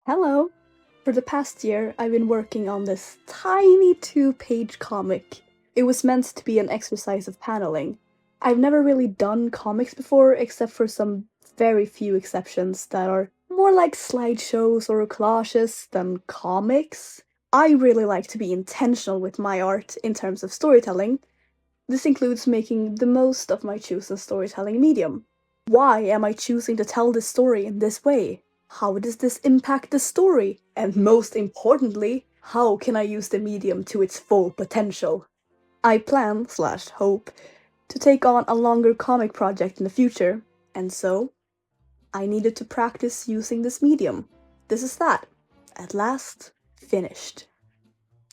Hello! For the past year, I've been working on this tiny 2-page comic. It was meant to be an exercise of paneling. I've never really done comics before, except for some very few exceptions that are more like slideshows or collages than comics. I really like to be intentional with my art in terms of storytelling. This includes making the most of my chosen storytelling medium. Why am I choosing to tell this story in this way? How does this impact the story? And most importantly, how can I use the medium to its full potential? I plan/hope to take on a longer comic project in the future, and so I needed to practice using this medium. This is that. At last, finished.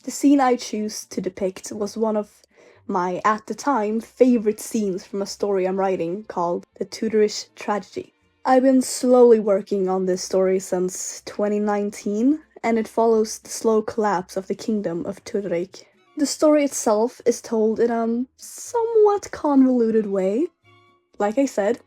The scene I choose to depict was one of my, at the time, favorite scenes from a story I'm writing called The Tutorish Tragedy. I've been slowly working on this story since 2019, and it follows the slow collapse of the kingdom of Tudorek. The story itself is told in a somewhat convoluted way. Like I said,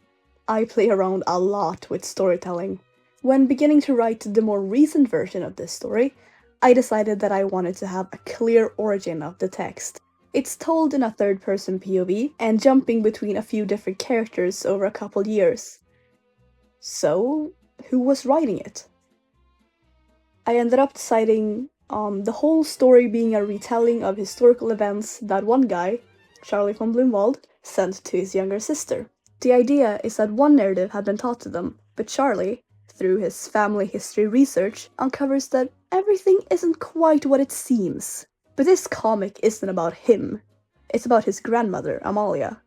I play around a lot with storytelling. When beginning to write the more recent version of this story, I decided that I wanted to have a clear origin of the text. It's told in a third-person POV and jumping between a few different characters over a couple years. So, who was writing it? I ended up deciding on the whole story being a retelling of historical events that one guy, Charlie von Blumwald, sent to his younger sister. The idea is that one narrative had been taught to them, but Charlie, through his family history research, uncovers that everything isn't quite what it seems. But this comic isn't about him. It's about his grandmother, Amalia.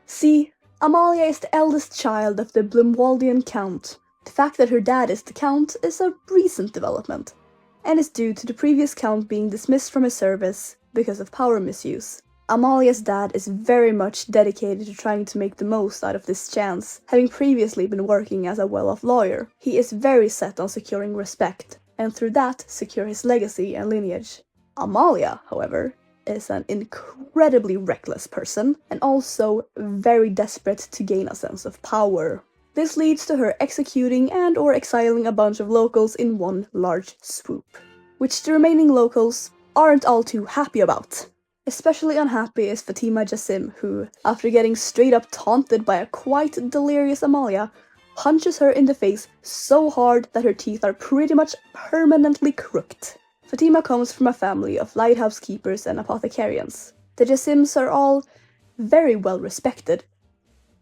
See, Amalia is the eldest child of the Blumwaldian count. The fact that her dad is the count is a recent development, and is due to the previous count being dismissed from his service because of power misuse. Amalia's dad is very much dedicated to trying to make the most out of this chance, having previously been working as a well-off lawyer. He is very set on securing respect, and through that secure his legacy and lineage. Amalia, however, is an incredibly reckless person, and also very desperate to gain a sense of power. This leads to her executing and or exiling a bunch of locals in one large swoop, which the remaining locals aren't all too happy about. Especially unhappy is Fatima Jassim, who, after getting straight up taunted by a quite delirious Amalia, punches her in the face so hard that her teeth are pretty much permanently crooked. Fatima comes from a family of lighthouse keepers and apothecarians. The Jassims are all very well respected,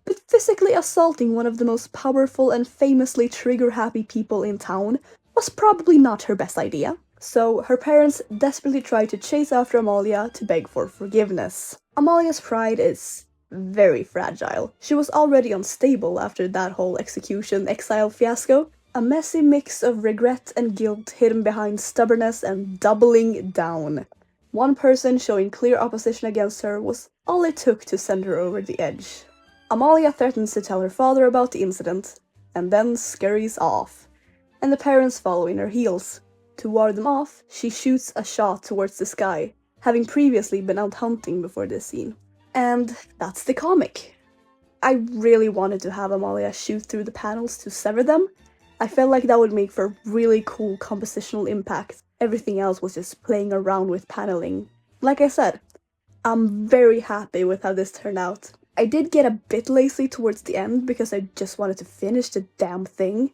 but physically assaulting one of the most powerful and famously trigger-happy people in town was probably not her best idea. So her parents desperately try to chase after Amalia to beg for forgiveness. Amalia's pride is very fragile. She was already unstable after that whole execution-exile fiasco. A messy mix of regret and guilt hidden behind stubbornness and doubling down. One person showing clear opposition against her was all it took to send her over the edge. Amalia threatens to tell her father about the incident, and then scurries off, and the parents follow in her heels. To ward them off, she shoots a shot towards the sky, having previously been out hunting before this scene. And that's the comic. I really wanted to have Amalia shoot through the panels to sever them. I felt like that would make for really cool compositional impact. Everything else was just playing around with paneling. Like I said, I'm very happy with how this turned out. I did get a bit lazy towards the end because I just wanted to finish the damn thing.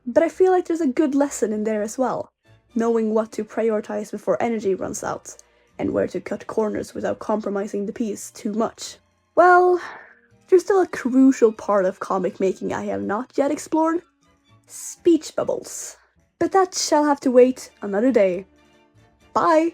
But I feel like there's a good lesson in there as well. Knowing what to prioritize before energy runs out, and where to cut corners without compromising the piece too much. Well, there's still a crucial part of comic making I have not yet explored. Speech bubbles. But that shall have to wait another day. Bye!